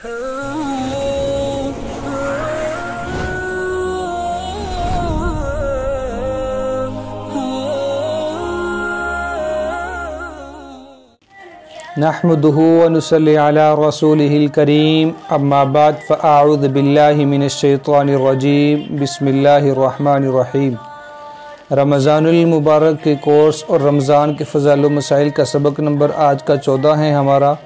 नहमदुहु व नुसल्ली अला रसूलिहिल करीम अम्मा बाद फ़अऊज़ु बिल्लाहि मिनश्शैतानिर रजीम बिस्मिल्लाहिर रहमानिर रहीम। रमज़ानुल मुबारक के कोर्स और रमज़ान के फ़ज़ाइल व मसाइल का सबक नंबर आज का 14 है हमारा।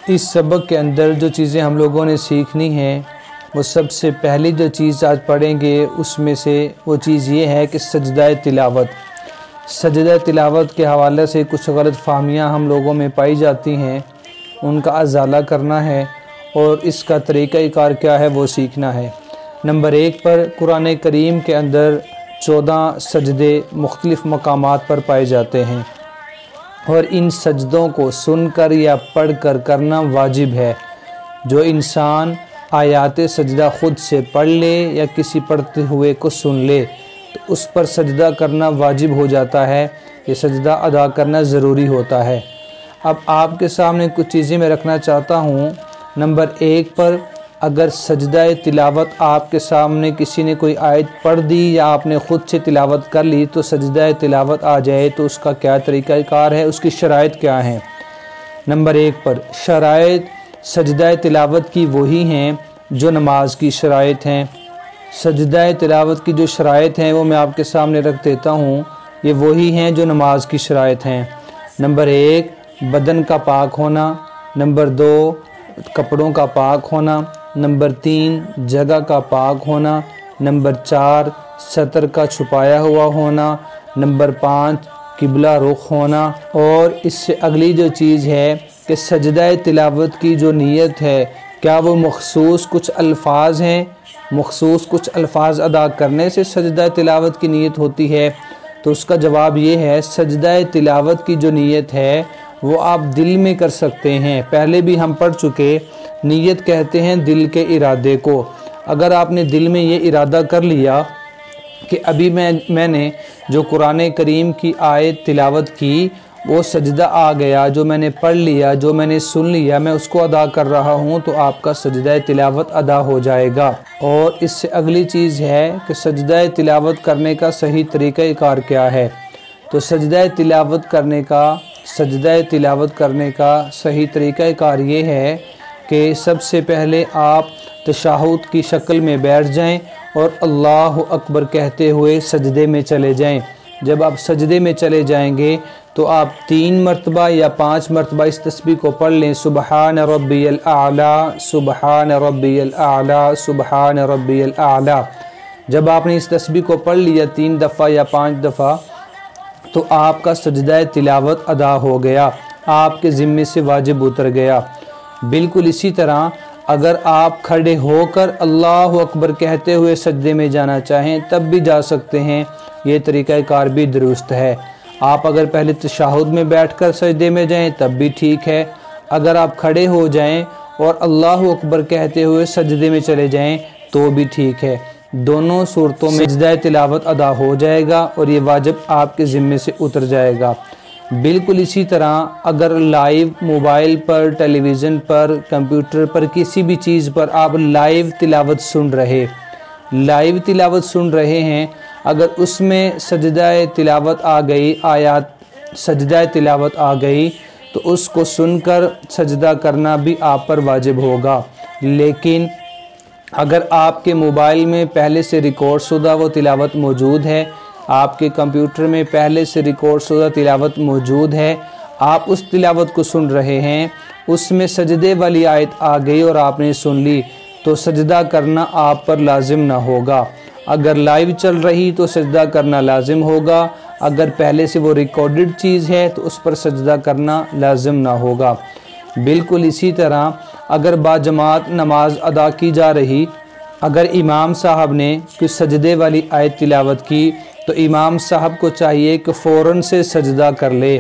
इस सबक के अंदर जो चीज़ें हम लोगों ने सीखनी हैं वो सबसे पहली जो चीज़ आज पढ़ेंगे उसमें से वो चीज़ ये है कि सजदा तिलावत। सजदा तिलावत के हवाले से कुछ गलत फ़हमियाँ हम लोगों में पाई जाती हैं, उनका अज़ाला करना है और इसका तरीक़ाकार क्या है वो सीखना है। नंबर 1 पर कुरान करीम के अंदर 14 सजदे मुख्तलिफ़ मकामात पर पाए जाते हैं और इन सजदों को सुनकर या पढ़कर करना वाजिब है। जो इंसान आयात सजदा ख़ुद से पढ़ ले या किसी पढ़ते हुए को सुन ले तो उस पर सजदा करना वाजिब हो जाता है, ये सजदा अदा करना ज़रूरी होता है। अब आपके सामने कुछ चीज़ें मैं रखना चाहता हूँ। नंबर 1 पर अगर सजदा तिलावत आपके सामने किसी ने कोई आयत पढ़ दी या आपने ख़ुद से तिलावत कर ली तो सजदा तिलावत आ जाए तो उसका क्या तरीक़ाकार है, उसकी शराइत क्या हैं। नंबर 1 पर शराइत सजदा तिलावत की वही हैं जो नमाज की शराइत हैं। सजदा तिलावत की जो शराइत हैं वो मैं आपके सामने रख देता हूँ, ये वही हैं जो नमाज की शराइत हैं। नंबर 1 बदन का पाक होना, नंबर 2 कपड़ों का पाक होना, नंबर 3 जगह का पाक होना, नंबर 4 सतर का छुपाया हुआ होना, नंबर 5 किबला रुख होना। और इससे अगली जो चीज़ है कि सजदा तिलावत की जो नीयत है क्या वो मखसूस कुछ अल्फाज हैं, मखसूस कुछ अल्फाज अदा करने से सजदा तिलावत की नीयत होती है। तो उसका जवाब ये है सजदा तिलावत की जो नीयत है वो आप दिल में कर सकते हैं। पहले भी हम पढ़ चुके, नीयत कहते हैं दिल के इरादे को। अगर आपने दिल में ये इरादा कर लिया कि अभी मैंने जो कुरान करीम की आयत तिलावत की वो सजदा आ गया, जो मैंने पढ़ लिया, जो मैंने सुन लिया, मैं उसको अदा कर रहा हूँ, तो आपका सजदा तिलावत अदा हो जाएगा। और इससे अगली चीज़ है कि सजदा तिलावत करने का सही तरीक़ाकार क्या है। तो सजदा तिलावत करने का सही तरीक़ाकार ये है कि सबसे पहले आप तशहुद की शक्ल में बैठ जाएं और अल्लाह अकबर कहते हुए सजदे में चले जाएं। जब आप सजदे में चले जाएंगे तो आप 3 मरतबा या 5 मरतबा इस तस्बीह को पढ़ लें, सुबहान रब्बियल आला, सुबहान रब्बियल आला, सुबहान रब्बियल आला। जब आपने इस तस्बीह को पढ़ लिया 3 दफ़ा या 5 दफ़ा तो आपका सजदा तिलावत अदा हो गया, आपके ज़िम्मे से वाजिब उतर गया। बिल्कुल इसी तरह अगर आप खड़े होकर अल्लाह अकबर कहते हुए सजदे में जाना चाहें तब भी जा सकते हैं, ये तरीक़ाकार भी दुरुस्त है। आप अगर पहले तशहुद में बैठकर सजदे में जाएं तब भी ठीक है। अगर आप खड़े हो जाएं और अल्लाह अकबर कहते हुए सजदे में चले जाएं तो भी ठीक है। दोनों सूरतों में सजदा तिलावत अदा हो जाएगा और ये वाजिब आपके ज़िम्मे से उतर जाएगा। बिल्कुल इसी तरह अगर लाइव मोबाइल पर, टेलीविज़न पर, कंप्यूटर पर, किसी भी चीज़ पर आप लाइव तिलावत सुन रहे हैं, अगर उसमें सजदा तिलावत आ गई, आयात सजदा तिलावत आ गई तो उसको सुनकर सजदा करना भी आप पर वाजिब होगा। लेकिन अगर आपके मोबाइल में पहले से रिकॉर्ड शुदा वो तिलावत मौजूद है, आपके कंप्यूटर में पहले से रिकॉर्ड शुदा तिलावत मौजूद है, आप उस तिलावत को सुन रहे हैं, उसमें सजदे वाली आयत आ गई और आपने सुन ली तो सजदा करना आप पर लाजिम ना होगा। अगर लाइव चल रही तो सजदा करना लाजिम होगा, अगर पहले से वो रिकॉर्डेड चीज़ है तो उस पर सजदा करना लाजिम ना होगा। बिल्कुल इसी तरह अगर बाजमात नमाज अदा की जा रही, अगर इमाम साहब ने कुछ सजदे वाली आयत तिलावत की तो इमाम साहब को चाहिए कि फ़ौरन से सजदा कर ले,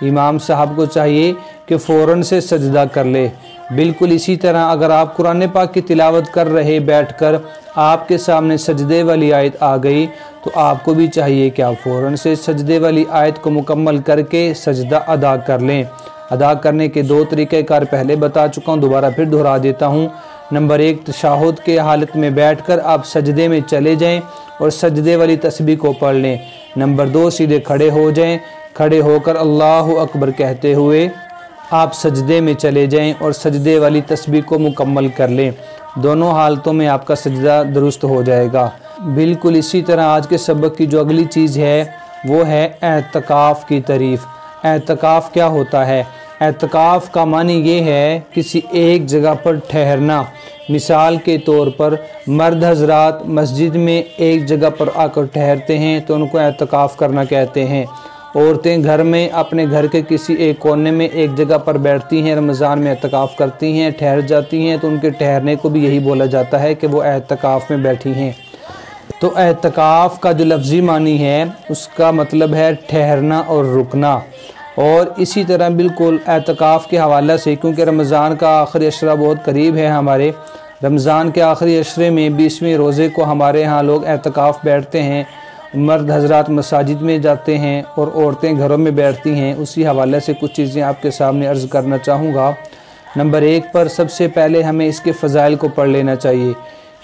इमाम साहब को चाहिए कि फ़ौरन से सजदा कर ले। बिल्कुल इसी तरह अगर आप कुरान पाक की तिलावत कर रहे बैठकर आपके सामने सजदे वाली आयत आ गई तो आपको भी चाहिए कि आप फ़ौरन से सजदे वाली आयत को मुकम्मल करके सजदा अदा कर लें। अदा करने के 2 तरीक़ेकार पहले बता चुका हूँ, दोबारा फिर दोहरा देता हूँ। नंबर 1, तशहुद के हालत में बैठकर आप सजदे में चले जाएं और सजदे वाली तस्बीह को पढ़ लें। नंबर 2, सीधे खड़े हो जाएं, खड़े होकर अल्लाहु अकबर कहते हुए आप सजदे में चले जाएं और सजदे वाली तस्बीह को मुकम्मल कर लें। दोनों हालतों में आपका सजदा दुरुस्त हो जाएगा। बिल्कुल इसी तरह आज के सबक की जो अगली चीज़ है वो है एतकाफ़ की तारीफ़। एतकाफ़ क्या होता है? एतकाफ़ का मानी ये है किसी एक जगह पर ठहरना। मिसाल के तौर पर मर्द हजरात मस्जिद में एक जगह पर आकर ठहरते हैं तो उनको एतकाफ़ करना कहते हैं। औरतें घर में अपने घर के किसी एक कोने में एक जगह पर बैठती हैं, रमज़ान में एतकाफ़ करती हैं, ठहर जाती हैं, तो उनके ठहरने को भी यही बोला जाता है कि वो एतकाफ़ में बैठी हैं। तो एतकाफ़ का जो लफ्ज़ी मानी है उसका मतलब है ठहरना और रुकना। और इसी तरह बिल्कुल एतकाफ़ के हवाले से, क्योंकि रमज़ान का आखिरी अशरा बहुत करीब है हमारे, रमज़ान के आखिरी अशरे में 20वें रोज़े को हमारे यहाँ लोग एतकाफ़ बैठते हैं। मर्द हजरात मसाजिद में जाते हैं और औरतें घरों में बैठती हैं। उसी हवाले से कुछ चीज़ें आपके सामने अर्ज़ करना चाहूँगा। नंबर 1 पर सबसे पहले हमें इसके फ़ज़ाइल को पढ़ लेना चाहिए,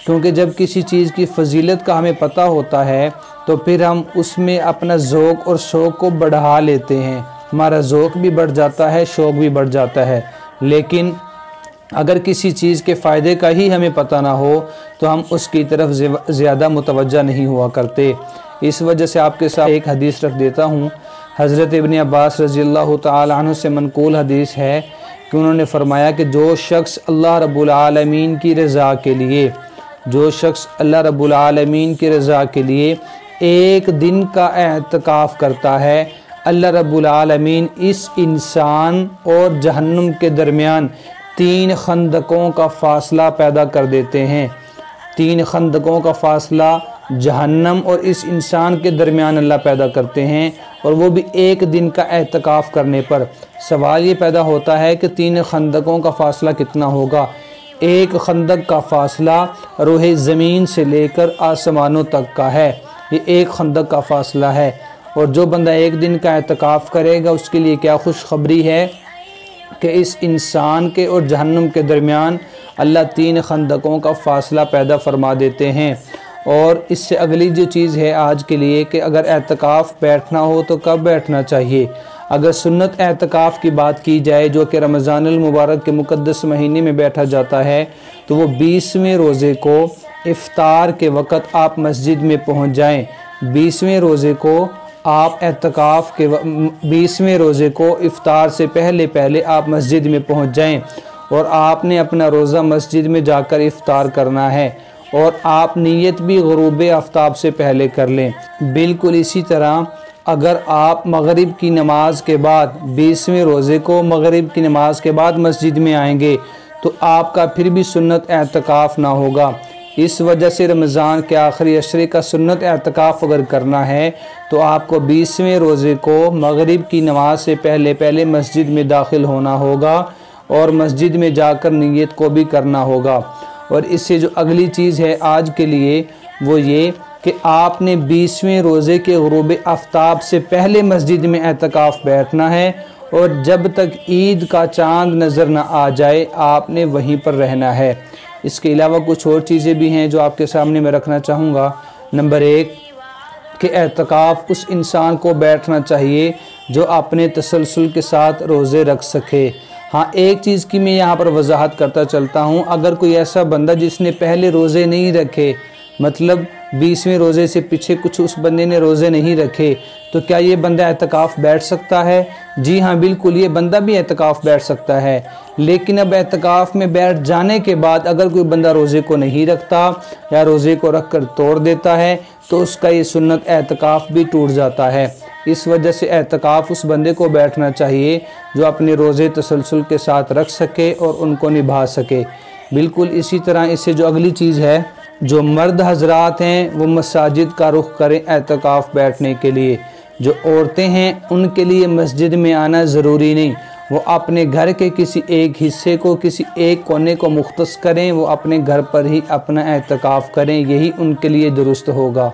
क्योंकि जब किसी चीज़ की फ़जीलत का हमें पता होता है तो फिर हम उसमें अपना ज़ौक़ और शौक़ को बढ़ा लेते हैं। हमारा ज़ौक़ भी बढ़ जाता है, शौक़ भी बढ़ जाता है। लेकिन अगर किसी चीज़ के फ़ायदे का ही हमें पता ना हो तो हम उसकी तरफ ज़्यादा मुतवज्जा नहीं हुआ करते। इस वजह से आपके साथ एक हदीस रख देता हूँ। हज़रत इब्न अब्बास रज़ियल्लाहु तआला अन्हु से मनक़ूल हदीस है कि उन्होंने फ़रमाया कि जो शख्स अल्लाह रब्बुल आलमीन की रज़ा के लिए, जो शख्स अल्लाह रब्बुल आलमीन की रज़ा के लिए एक दिन का एतकाफ़ करता है, अल्लाह रब्बुल आलमीन इस इंसान और जहन्नुम के दरमियान 3 खंदकों का फ़ासला पैदा कर देते हैं। 3 खंदकों का फ़ासला जहन्नम और इस इंसान के दरमियान अल्लाह पैदा करते हैं, और वो भी एक दिन का एतकाफ़ करने पर। सवाल ये पैदा होता है कि 3 खंदकों का फ़ासला कितना होगा? एक खंदक का फ़ासला रूहे ज़मीन से लेकर आसमानों तक का है, ये एक खंदक का फ़ासला है। और जो बंदा एक दिन का एतकाफ़ करेगा उसके लिए क्या खुशखबरी है कि इस इंसान के और जहन्नुम के दरमियान अल्लाह 3 खंदकों का फ़ासला पैदा फरमा देते हैं। और इससे अगली जो चीज़ है आज के लिए कि अगर एतकाफ़ बैठना हो तो कब बैठना चाहिए। अगर सुन्नत एतकाफ़ की बात की जाए जो कि रमज़ानुल मुबारक के मुक़द्दस महीने में बैठा जाता है, तो वो 20वें रोज़े को इफ्तार के वक़्त आप मस्जिद में पहुँच जाएँ। 20वें रोज़े को आप एतकाफ़ के 20वें रोज़े को इफ्तार से पहले पहले आप मस्जिद में पहुँच जाएँ और आपने अपना रोज़ा मस्जिद में जाकर इफ्तार करना है, और आप नीयत भी ग़ुरूब आफ्ताब से पहले कर लें। बिल्कुल इसी तरह अगर आप मगरिब की नमाज़ के बाद 20वें रोज़े को मगरिब की नमाज़ के बाद मस्जिद में आएंगे तो आपका फिर भी सुन्नत एतकाफ़ ना होगा। इस वजह से रमज़ान के आखिरी अशरे का सुन्नत एतकाफ़ अगर करना है तो आपको 20वें रोज़े को मगरिब की नमाज से पहले पहले मस्जिद में दाखिल होना होगा और मस्जिद में जाकर नीयत को भी करना होगा। और इससे जो अगली चीज़ है आज के लिए वो ये कि आपने 20वें रोज़े के ग़ुरूब आफ्ताब से पहले मस्जिद में एतकाफ़ बैठना है, और जब तक ईद का चाँद नज़र न आ जाए आपने वहीं पर रहना है। इसके अलावा कुछ और चीज़ें भी हैं जो आपके सामने मैं रखना चाहूँगा। नंबर 1 कि एतकाफ़ उस इंसान को बैठना चाहिए जो अपने तसलसल के साथ रोज़े रख सके। हाँ, एक चीज़ की मैं यहाँ पर वजाहत करता चलता हूँ, अगर कोई ऐसा बंदा जिसने पहले रोज़े नहीं रखे, मतलब 20वें रोज़े से पीछे कुछ उस बंदे ने रोज़े नहीं रखे, तो क्या ये बंदा एतकाफ़ बैठ सकता है? जी हाँ, बिल्कुल ये बंदा भी एतकाफ़ बैठ सकता है। लेकिन अब एतकाफ़ में बैठ जाने के बाद अगर कोई बंदा रोज़े को नहीं रखता या रोज़े को रख कर तोड़ देता है तो उसका ये सुन्नत एतकाफ़ भी टूट जाता है। इस वजह से एतकाफ़ उस बंदे को बैठना चाहिए जो अपने रोज़े तसलसल के साथ रख सके और उनको निभा सके। बिल्कुल इसी तरह इससे जो अगली चीज़ है, जो मर्द हजरात हैं वो मसाजिद का रुख करें एतकाफ़ बैठने के लिए। जो औरतें हैं उनके लिए मस्जिद में आना ज़रूरी नहीं, वो अपने घर के किसी एक हिस्से को, किसी एक कोने को मुख्तस करें, वो अपने घर पर ही अपना एतकाफ़ करें, यही उनके लिए दुरुस्त होगा।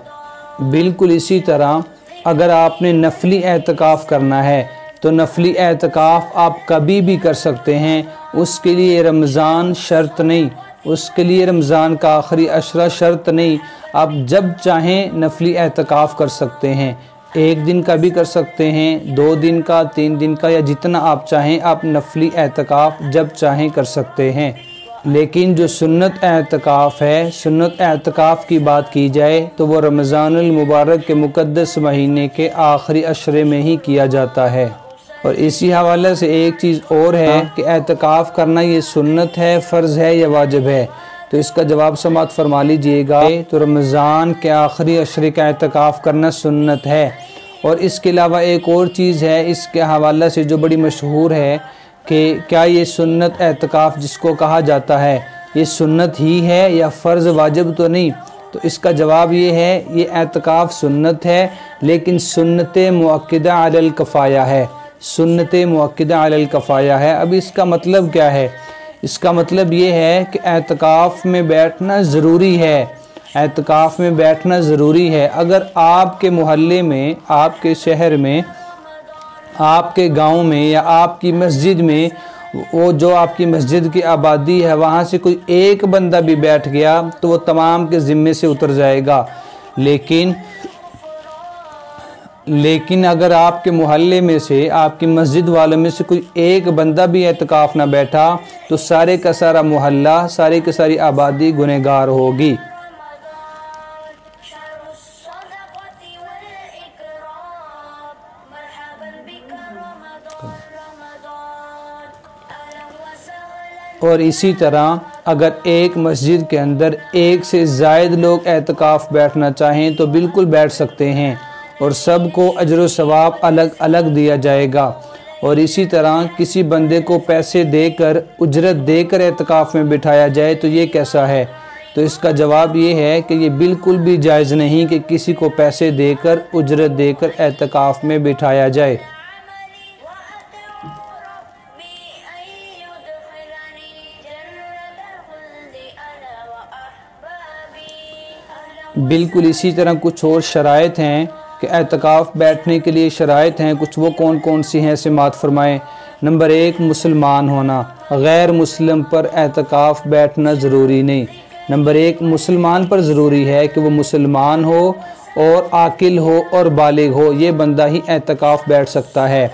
बिल्कुल इसी तरह अगर आपने नफली एतकाफ़ करना है, तो नफली एतकाफ़ आप कभी भी कर सकते हैं, उसके लिए रमज़ान शर्त नहीं, उसके लिए रमज़ान का आखिरी अशरा शर्त नहीं। आप जब चाहें नफली एतकाफ़ कर सकते हैं, 1 दिन का भी कर सकते हैं, 2 दिन का, 3 दिन का, या जितना आप चाहें आप नफली एतकाफ़ जब चाहें कर सकते हैं। लेकिन जो सुन्नत एतकाफ़ है, सुन्नत एतकाफ़ की बात की जाए तो वो रमज़ानुल मुबारक के मुक़द्दस महीने के आखिरी अशरे में ही किया जाता है। और इसी हवाले से एक चीज़ और है कि एतकाफ़ करना ये सुन्नत है, फ़र्ज़ है या वाजिब है, तो इसका जवाब समाअत फरमा लीजिएगा। तो रमज़ान के आखिरी अशरे का एतकाफ़ करना सुन्नत है। और इसके अलावा एक और चीज़ है इसके हवाले से जो बड़ी मशहूर है कि क्या ये सुन्नत एतकाफ़ जिसको कहा जाता है ये सुन्नत ही है या फ़र्ज़ वाजिब तो नहीं, तो इसका जवाब ये है ये एतकाफ़ सुन्नत है, लेकिन सुन्नत मुअक्किदा अलल कफ़ाया है, सुन्नत मुअक्किदा अलल कफ़ाया है। अब इसका मतलब क्या है? इसका मतलब ये है कि एतकाफ़ में बैठना ज़रूरी है, एतकाफ़ में बैठना ज़रूरी है। अगर आपके मोहल्ले में, आपके शहर में, आपके गांव में या आपकी मस्जिद में, वो जो आपकी मस्जिद की आबादी है वहाँ से कोई एक बंदा भी बैठ गया तो वो तमाम के ज़िम्मे से उतर जाएगा। लेकिन अगर आपके मोहल्ले में से, आपकी मस्जिद वालों में से कोई एक बंदा भी एतकाफ़ ना बैठा तो सारे का सारा मोहल्ला, सारी की सारी आबादी गुनहगार होगी। और इसी तरह अगर एक मस्जिद के अंदर 1 से ज़ायद लोग एतकाफ़ बैठना चाहें तो बिल्कुल बैठ सकते हैं और सबको अजर व सवाब अलग अलग दिया जाएगा। और इसी तरह किसी बंदे को पैसे देकर, उजरत देकर एतकाफ़ में बिठाया जाए तो ये कैसा है? तो इसका जवाब ये है कि ये बिल्कुल भी जायज़ नहीं कि किसी को पैसे देकर, उजरत देकर एतकाफ़ में बिठाया जाए। बिल्कुल इसी तरह कुछ और शराइत हैं कि एतकाफ़ बैठने के लिए शराइत हैं कुछ, वो कौन कौन सी हैं समाअत फरमाएँ। नंबर 1 मुसलमान होना, गैर मुस्लिम पर एतकाफ़ बैठना ज़रूरी नहीं। नंबर 1 मुसलमान पर ज़रूरी है कि वो मुसलमान हो और आकिल हो और बालिग हो, ये बंदा ही एतकाफ़ बैठ सकता है।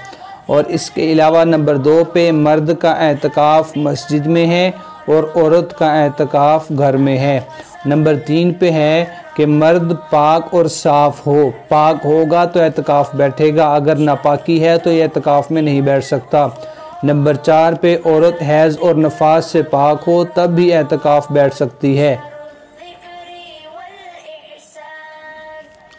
और इसके अलावा नंबर 2 पे मर्द का एतकाफ़ मस्जिद में है और औरत का एतकाफ़ घर में है। नंबर 3 पे है कि मर्द पाक और साफ़ हो, पाक होगा तो एतकाफ़ बैठेगा, अगर नापाकी है तो ये एतकाफ़ में नहीं बैठ सकता। नंबर 4 पे औरत हैज़ और नफास से पाक हो तब भी एतकाफ़ बैठ सकती है।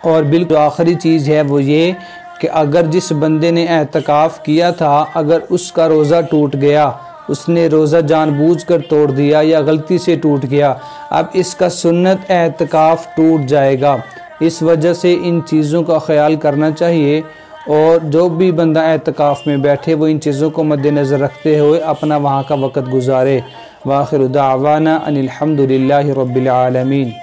और बिल्कुल आखिरी चीज़ है वो ये कि अगर जिस बंदे ने एतकाफ़ किया था अगर उसका रोज़ा टूट गया, उसने रोज़ा जानबूझकर तोड़ दिया या गलती से टूट गया, अब इसका सुन्नत एतकाफ़ टूट जाएगा। इस वजह से इन चीज़ों का ख्याल करना चाहिए और जो भी बंदा एतकाफ़ में बैठे वो इन चीज़ों को मद्देनज़र रखते हुए अपना वहाँ का वक़्त गुजारे। वाखिर दावाना अनिल हम्दुलिल्लाहि रब्बिल आलमीन।